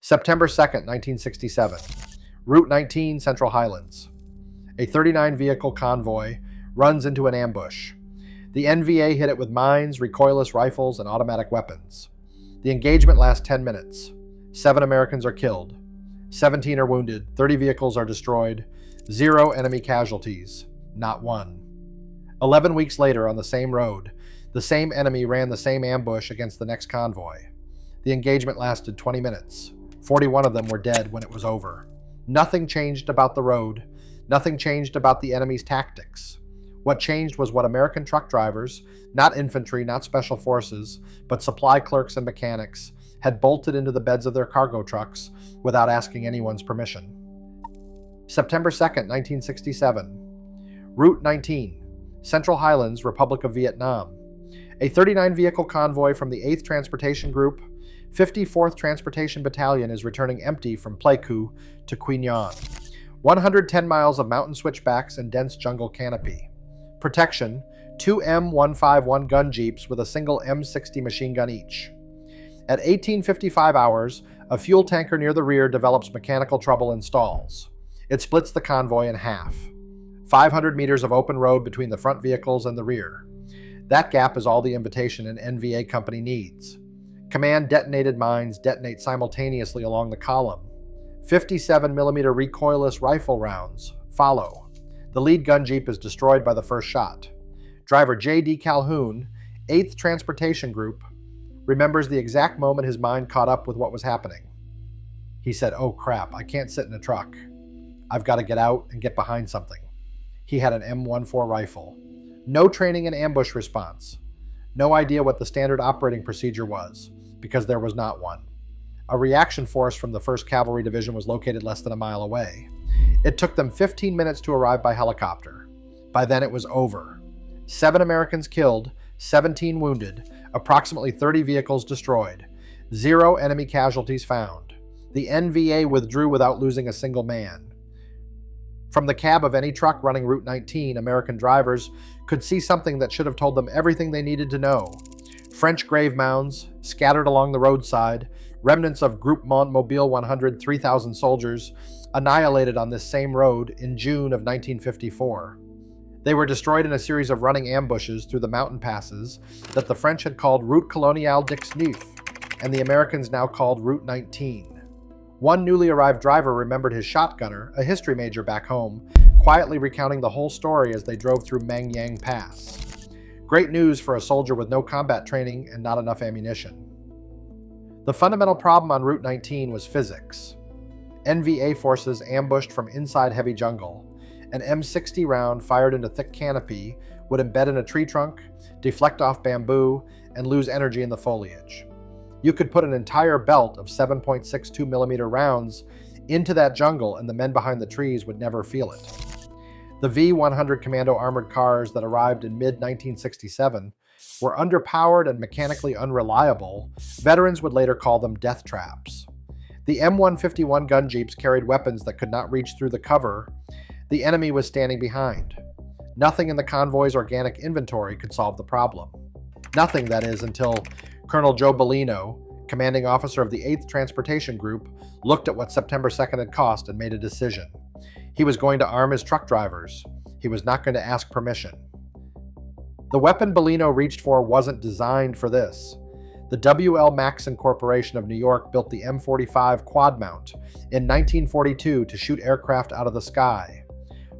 September 2nd, 1967. Route 19, Central Highlands. A 39-vehicle convoy runs into an ambush. The NVA hit it with mines, recoilless rifles, and automatic weapons. The engagement lasts 10 minutes. 7 Americans are killed. 17 are wounded. 30 vehicles are destroyed. 0 enemy casualties. Not one. 11 weeks later, on the same road, the same enemy ran the same ambush against the next convoy. The engagement lasted 20 minutes. 41 of them were dead when it was over. Nothing changed about the road. Nothing changed about the enemy's tactics. What changed was what American truck drivers, not infantry, not special forces, but supply clerks and mechanics, had bolted into the beds of their cargo trucks without asking anyone's permission. September 2nd, 1967. Route 19, Central Highlands, Republic of Vietnam. A 39-vehicle convoy from the 8th Transportation Group, 54th Transportation Battalion is returning empty from Pleiku to Quy Nhon. 110 miles of mountain switchbacks and dense jungle canopy. Protection, 2 M151 gun jeeps with a single M60 machine gun each. At 18:55 hours, a fuel tanker near the rear develops mechanical trouble and stalls. It splits the convoy in half. 500 meters of open road between the front vehicles and the rear. That gap is all the invitation an NVA company needs. Command detonated mines detonate simultaneously along the column. 57mm recoilless rifle rounds follow. The lead gun jeep is destroyed by the first shot. Driver J.D. Calhoun, 8th Transportation Group, remembers the exact moment his mind caught up with what was happening. He said, "Oh crap, I can't sit in a truck. I've got to get out and get behind something." He had an M14 rifle. No training in ambush response. No idea what the standard operating procedure was, because there was not one. A reaction force from the 1st Cavalry Division was located less than a mile away. It took them 15 minutes to arrive by helicopter. By then it was over. 7 Americans killed, 17 wounded, approximately 30 vehicles destroyed, 0 enemy casualties found. The NVA withdrew without losing a single man. From the cab of any truck running Route 19, American drivers could see something that should have told them everything they needed to know. French grave mounds, scattered along the roadside, remnants of Groupement Mobile 100 3,000 soldiers, annihilated on this same road in June of 1954. They were destroyed in a series of running ambushes through the mountain passes that the French had called Route Coloniale d'Ix-Neuf, and the Americans now called Route 19. One newly arrived driver remembered his shotgunner, a history major back home, quietly recounting the whole story as they drove through Mang Yang Pass. Great news for a soldier with no combat training and not enough ammunition. The fundamental problem on Route 19 was physics. NVA forces ambushed from inside heavy jungle. An M60 round fired into thick canopy would embed in a tree trunk, deflect off bamboo, and lose energy in the foliage. You could put an entire belt of 7.62mm rounds into that jungle and the men behind the trees would never feel it. The V-100 Commando armored cars that arrived in mid-1967 were underpowered and mechanically unreliable. Veterans would later call them death traps. The M151 gun jeeps carried weapons that could not reach through the cover the enemy was standing behind. Nothing in the convoy's organic inventory could solve the problem. Nothing, that is, until Colonel Joe Bellino, commanding officer of the 8th Transportation Group, looked at what September 2nd had cost and made a decision. He was going to arm his truck drivers. He was not going to ask permission. The weapon Bellino reached for wasn't designed for this. The W.L. Maxson Corporation of New York built the M45 quad mount in 1942 to shoot aircraft out of the sky.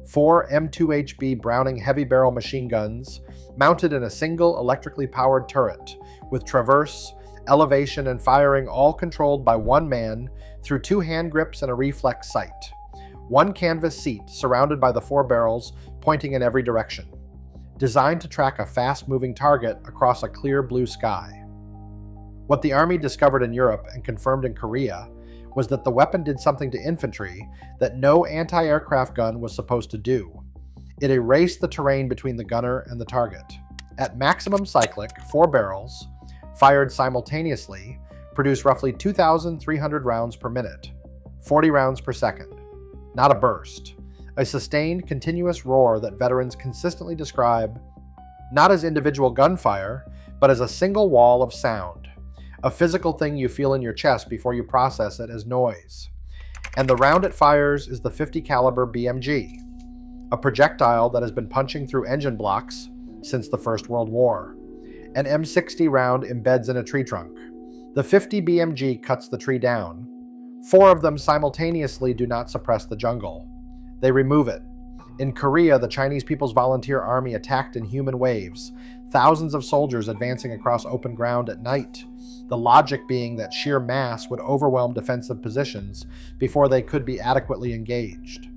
4 M2HB Browning heavy barrel machine guns mounted in a single electrically powered turret with traverse, elevation, and firing all controlled by one man through 2 hand grips and a reflex sight. 1 canvas seat surrounded by the 4 barrels pointing in every direction. Designed to track a fast-moving target across a clear blue sky. What the Army discovered in Europe and confirmed in Korea was that the weapon did something to infantry that no anti-aircraft gun was supposed to do. It erased the terrain between the gunner and the target. At maximum cyclic, 4 barrels, fired simultaneously, produce roughly 2,300 rounds per minute, 40 rounds per second. Not a burst. A sustained, continuous roar that veterans consistently describe not as individual gunfire, but as a single wall of sound. a physical thing you feel in your chest before you process it as noise. And the round it fires is the 50 caliber BMG, a projectile that has been punching through engine blocks since the First World War. An M60 round embeds in a tree trunk. The 50 BMG cuts the tree down. 4 of them simultaneously do not suppress the jungle. They remove it. In Korea, the Chinese People's Volunteer Army attacked in human waves, thousands of soldiers advancing across open ground at night, the logic being that sheer mass would overwhelm defensive positions before they could be adequately engaged.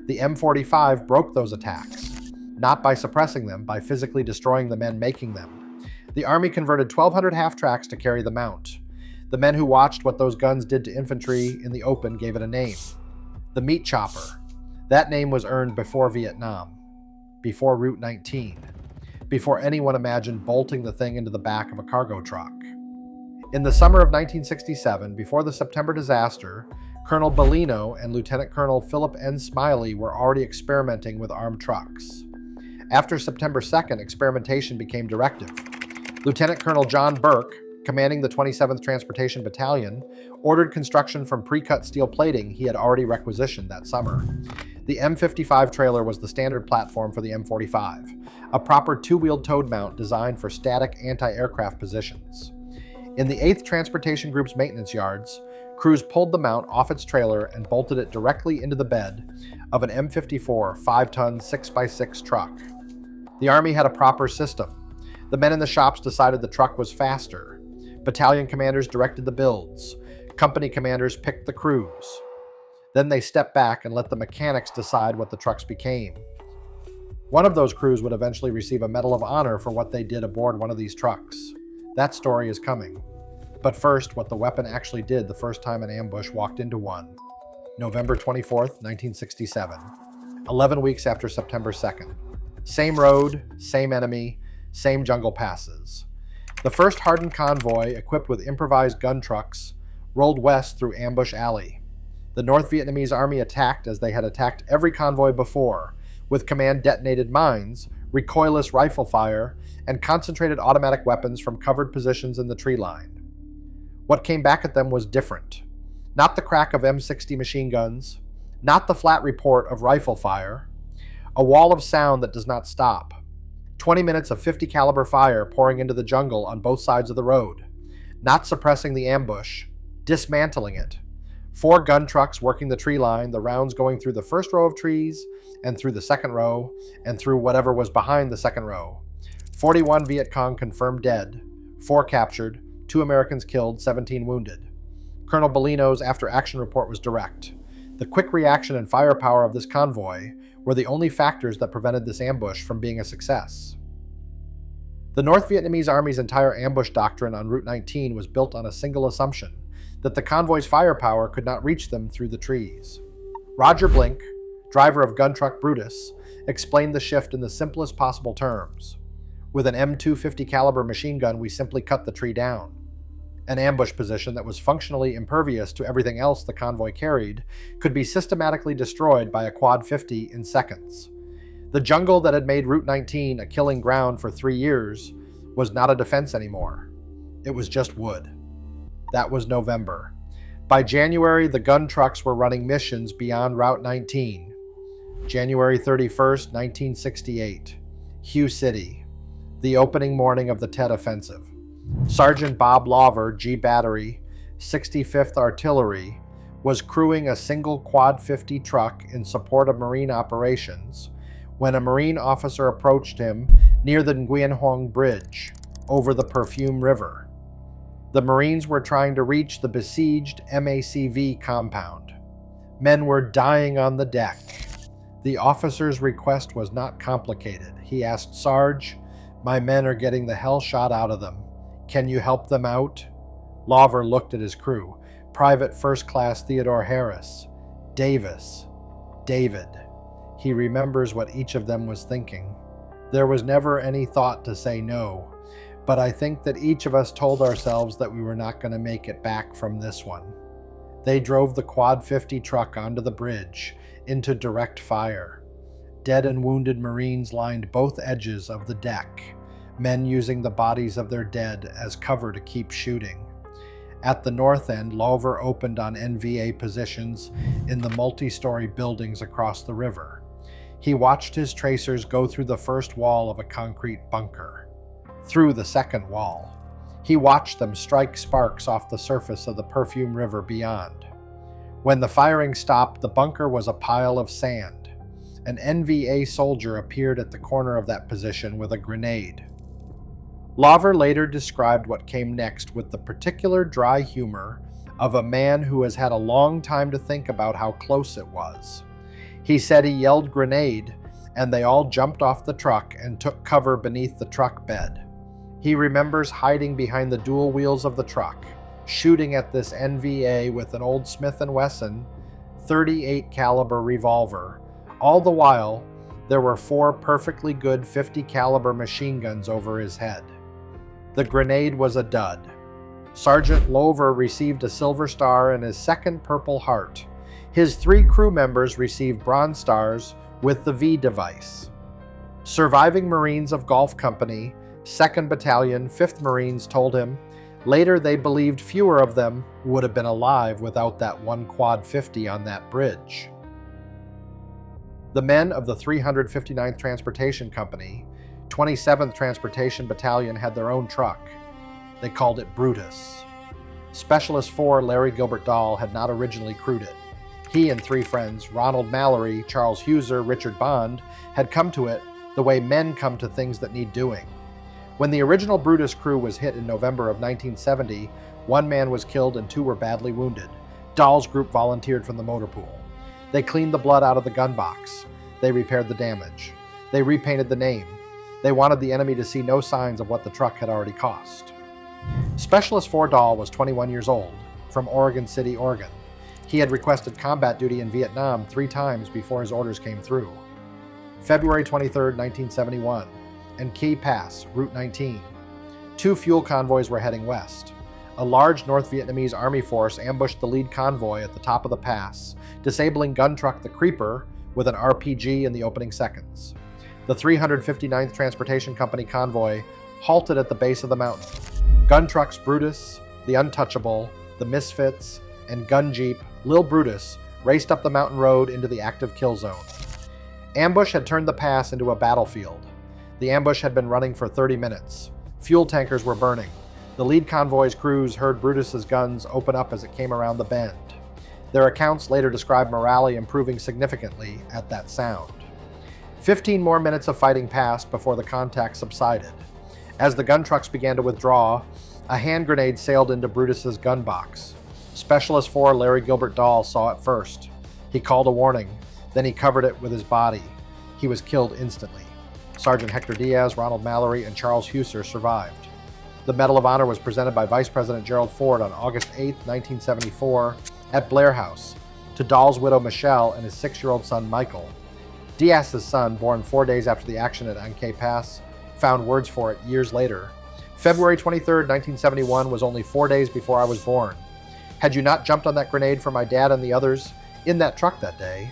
The M45 broke those attacks, not by suppressing them, by physically destroying the men making them. The Army converted 1,200 half-tracks to carry the mount. The men who watched what those guns did to infantry in the open gave it a name: the meat chopper. That name was earned before Vietnam, before Route 19, before anyone imagined bolting the thing into the back of a cargo truck. In the summer of 1967, before the September disaster, Colonel Bellino and Lieutenant Colonel Philip N. Smiley were already experimenting with armed trucks. After September 2nd, experimentation became directive. Lieutenant Colonel John Burke, commanding the 27th Transportation Battalion, ordered construction from pre-cut steel plating he had already requisitioned that summer. The M55 trailer was the standard platform for the M45, a proper two-wheeled towed mount designed for static anti-aircraft positions. In the 8th Transportation Group's maintenance yards, crews pulled the mount off its trailer and bolted it directly into the bed of an M54 5-ton 6x6 truck. The Army had a proper system. The men in the shops decided the truck was faster. Battalion commanders directed the builds. Company commanders picked the crews. Then they stepped back and let the mechanics decide what the trucks became. One of those crews would eventually receive a Medal of Honor for what they did aboard one of these trucks. That story is coming. But first, what the weapon actually did the first time an ambush walked into one. November 24th, 1967. 11 weeks after September 2nd. Same road, same enemy, same jungle passes. The first hardened convoy, equipped with improvised gun trucks, rolled west through Ambush Alley. The North Vietnamese Army attacked as they had attacked every convoy before, with command-detonated mines, recoilless rifle fire, and concentrated automatic weapons from covered positions in the tree line. What came back at them was different. Not the crack of M60 machine guns, not the flat report of rifle fire, a wall of sound that does not stop. 20 minutes of 50 caliber fire pouring into the jungle on both sides of the road, not suppressing the ambush, dismantling it. 4 gun trucks working the tree line, the rounds going through the first row of trees, and through the second row, and through whatever was behind the second row. 41 Viet Cong confirmed dead, 4 captured, 2 Americans killed, 17 wounded. Colonel Bellino's after-action report was direct. The quick reaction and firepower of this convoy were the only factors that prevented this ambush from being a success. The North Vietnamese Army's entire ambush doctrine on Route 19 was built on a single assumption: that the convoy's firepower could not reach them through the trees. Roger Blink, driver of gun truck Brutus, explained the shift in the simplest possible terms. With an M250 caliber machine gun, we simply cut the tree down. An ambush position that was functionally impervious to everything else the convoy carried could be systematically destroyed by a quad 50 in seconds. The jungle that had made Route 19 a killing ground for 3 years was not a defense anymore. It was just wood. That was November. By January, the gun trucks were running missions beyond Route 19. January 31st, 1968. Hugh City. The opening morning of the Tet Offensive. Sergeant Bob Lawver, G Battery, 65th Artillery, was crewing a single quad 50 truck in support of Marine operations when a Marine officer approached him near the Nguyen Huong Bridge over the Perfume River. The Marines were trying to reach the besieged MACV compound. Men were dying on the deck. The officer's request was not complicated. He asked, "Sarge, my men are getting the hell shot out of them. Can you help them out?" Lawver looked at his crew. Private First Class Theodore Harris, Davis, David. He remembers what each of them was thinking. There was never any thought to say no. But I think that each of us told ourselves that we were not going to make it back from this one. They drove the quad 50 truck onto the bridge, into direct fire. Dead and wounded Marines lined both edges of the deck, men using the bodies of their dead as cover to keep shooting. At the north end, Lover opened on NVA positions in the multi-story buildings across the river. He watched his tracers go through the first wall of a concrete bunker, through the second wall. He watched them strike sparks off the surface of the Perfume River beyond. When the firing stopped, the bunker was a pile of sand. An NVA soldier appeared at the corner of that position with a grenade. Lover later described what came next with the particular dry humor of a man who has had a long time to think about how close it was. He said he yelled "grenade," and they all jumped off the truck and took cover beneath the truck bed. He remembers hiding behind the dual wheels of the truck, shooting at this NVA with an old Smith & Wesson .38 caliber revolver. All the while, there were 4 perfectly good .50 caliber machine guns over his head. The grenade was a dud. Sergeant Lover received a Silver Star and his second Purple Heart. His 3 crew members received Bronze Stars with the V device. Surviving Marines of Gulf Company, 2nd Battalion, 5th Marines told him later they believed fewer of them would have been alive without that one quad 50 on that bridge. The men of the 359th Transportation Company, 27th Transportation Battalion had their own truck. They called it Brutus. Specialist 4 Larry Gilbert Dahl had not originally crewed it. He and 3 friends, Ronald Mallory, Charles Huser, Richard Bond, had come to it the way men come to things that need doing. When the original Brutus crew was hit in November of 1970, 1 man was killed and 2 were badly wounded. Dahl's group volunteered from the motor pool. They cleaned the blood out of the gun box. They repaired the damage. They repainted the name. They wanted the enemy to see no signs of what the truck had already cost. Specialist 4 Dahl was 21 years old, from Oregon City, Oregon. He had requested combat duty in Vietnam 3 times before his orders came through. February 23, 1971, and Key Pass, Route 19. 2 fuel convoys were heading west. A large North Vietnamese army force ambushed the lead convoy at the top of the pass, disabling gun truck the Creeper with an RPG in the opening seconds. The 359th Transportation Company convoy halted at the base of the mountain. Gun trucks Brutus, the Untouchable, the Misfits, and gun jeep Lil Brutus raced up the mountain road into the active kill zone. Ambush had turned the pass into a battlefield. The ambush had been running for 30 minutes. Fuel tankers were burning. The lead convoy's crews heard Brutus's guns open up as it came around the bend. Their accounts later described morale improving significantly at that sound. 15 more minutes of fighting passed before the contact subsided. As the gun trucks began to withdraw, a hand grenade sailed into Brutus's gun box. Specialist 4 Larry Gilbert Dahl saw it first. He called a warning, then he covered it with his body. He was killed instantly. Sergeant Hector Diaz, Ronald Mallory, and Charles Huser survived. The Medal of Honor was presented by Vice President Gerald Ford on August 8, 1974, at Blair House, to Dahl's widow Michelle and his 6-year-old son Michael. Diaz's son, born 4 days after the action at Ankei Pass, found words for it years later. February 23, 1971 was only 4 days before I was born. Had you not jumped on that grenade for my dad and the others in that truck that day?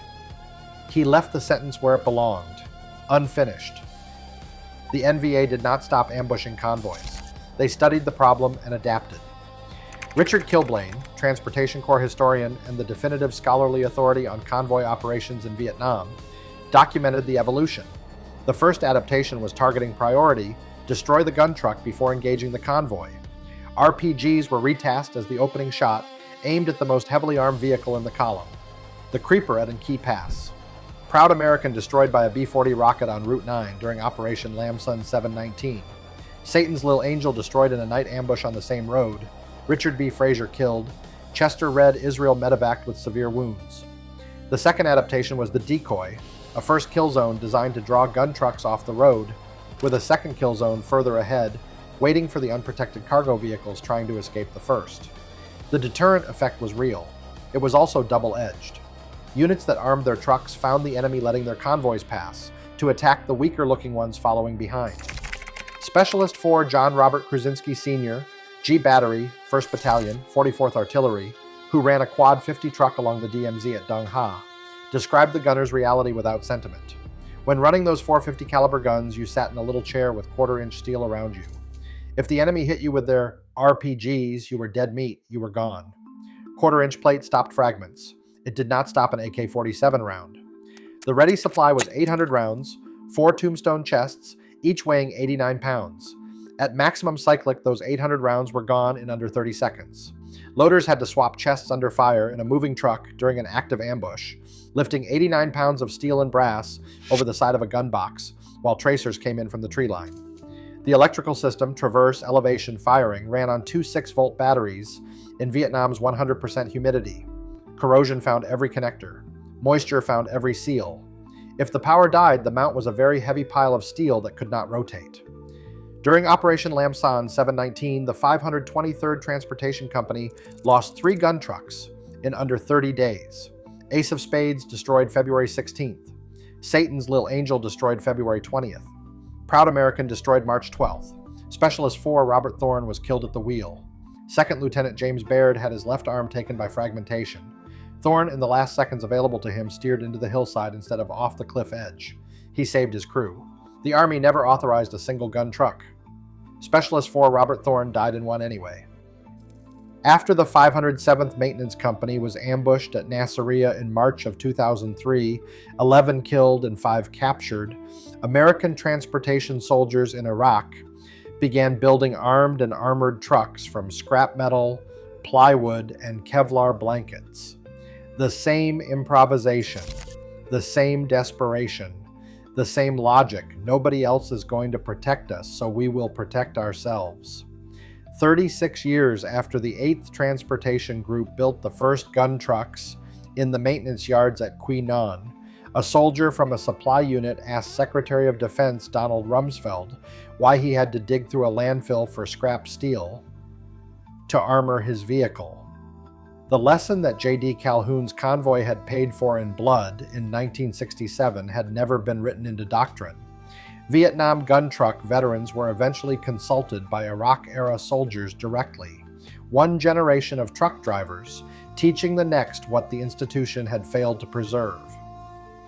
He left the sentence where it belonged, unfinished. The NVA did not stop ambushing convoys. They studied the problem and adapted. Richard Kilblain, Transportation Corps historian and the definitive scholarly authority on convoy operations in Vietnam, documented the evolution. The first adaptation was targeting priority, destroy the gun truck before engaging the convoy. RPGs were retasked as the opening shot, aimed at the most heavily armed vehicle in the column, the Creeper at Key Pass. Proud American destroyed by a B-40 rocket on Route 9 during Operation Lamson 719. Satan's Little Angel destroyed in a night ambush on the same road. Richard B. Fraser killed. Chester Red Israel medevaced with severe wounds. The second adaptation was the Decoy, a first kill zone designed to draw gun trucks off the road, with a second kill zone further ahead, waiting for the unprotected cargo vehicles trying to escape the first. The deterrent effect was real. It was also double-edged. Units that armed their trucks found the enemy letting their convoys pass to attack the weaker-looking ones following behind. Specialist 4 John Robert Krasinski Sr., G Battery, 1st Battalion, 44th Artillery, who ran a quad 50 truck along the DMZ at Dung Ha, described the gunner's reality without sentiment. When running those 450 caliber guns, you sat in a little chair with quarter-inch steel around you. If the enemy hit you with their RPGs, you were dead meat, you were gone. Quarter-inch plate stopped fragments. It did not stop an AK-47 round. The ready supply was 800 rounds, 4 tombstone chests, each weighing 89 pounds. At maximum cyclic, those 800 rounds were gone in under 30 seconds. Loaders had to swap chests under fire in a moving truck during an active ambush, lifting 89 pounds of steel and brass over the side of a gun box, while tracers came in from the tree line. The electrical system, traverse, elevation, firing, ran on 2 6-volt batteries in Vietnam's 100% humidity. Corrosion found every connector. Moisture found every seal. If the power died, the mount was a very heavy pile of steel that could not rotate. During Operation Lam Son 719, the 523rd Transportation Company lost 3 gun trucks in under 30 days. Ace of Spades destroyed February 16th. Satan's Little Angel destroyed February 20th. Proud American destroyed March 12th. Specialist 4 Robert Thorne was killed at the wheel. Second Lieutenant James Baird had his left arm taken by fragmentation. Thorne, in the last seconds available to him, steered into the hillside instead of off the cliff edge. He saved his crew. The Army never authorized a single gun truck. Specialist 4 Robert Thorne died in one anyway. After the 507th Maintenance Company was ambushed at Nasiriyah in March of 2003, 11 killed and 5 captured, American transportation soldiers in Iraq began building armed and armored trucks from scrap metal, plywood, and Kevlar blankets. The same improvisation, the same desperation, the same logic. Nobody else is going to protect us, so we will protect ourselves. 36 years after the 8th Transportation Group built the first gun trucks in the maintenance yards at Quy Nhon, a soldier from a supply unit asked Secretary of Defense Donald Rumsfeld why he had to dig through a landfill for scrap steel to armor his vehicle. The lesson that J.D. Calhoun's convoy had paid for in blood in 1967 had never been written into doctrine. Vietnam gun truck veterans were eventually consulted by Iraq-era soldiers directly. One generation of truck drivers teaching the next what the institution had failed to preserve.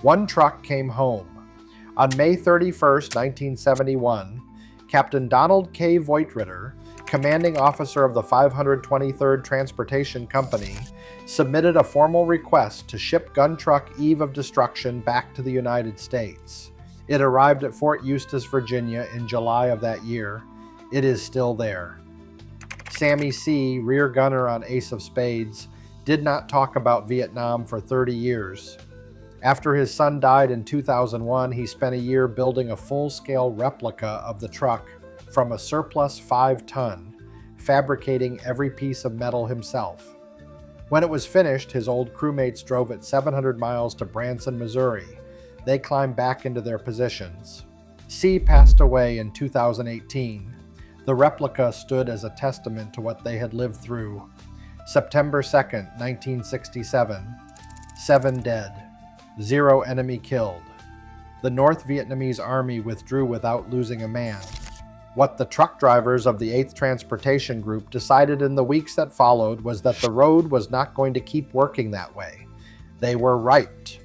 One truck came home. On May 31, 1971, Captain Donald K. Voitritter, commanding officer of the 523rd Transportation Company, submitted a formal request to ship gun truck Eve of Destruction back to the United States. It arrived at Fort Eustis, Virginia in July of that year. It is still there. Sammy C., rear gunner on Ace of Spades, did not talk about Vietnam for 30 years. After his son died in 2001, he spent a year building a full-scale replica of the truck from a surplus 5-ton, fabricating every piece of metal himself. When it was finished, his old crewmates drove it 700 miles to Branson, Missouri. They climbed back into their positions. C passed away in 2018. The replica stood as a testament to what they had lived through. September 2nd, 1967. 7 dead. 0 enemy killed. The North Vietnamese Army withdrew without losing a man. What the truck drivers of the 8th Transportation Group decided in the weeks that followed was that the road was not going to keep working that way. They were right.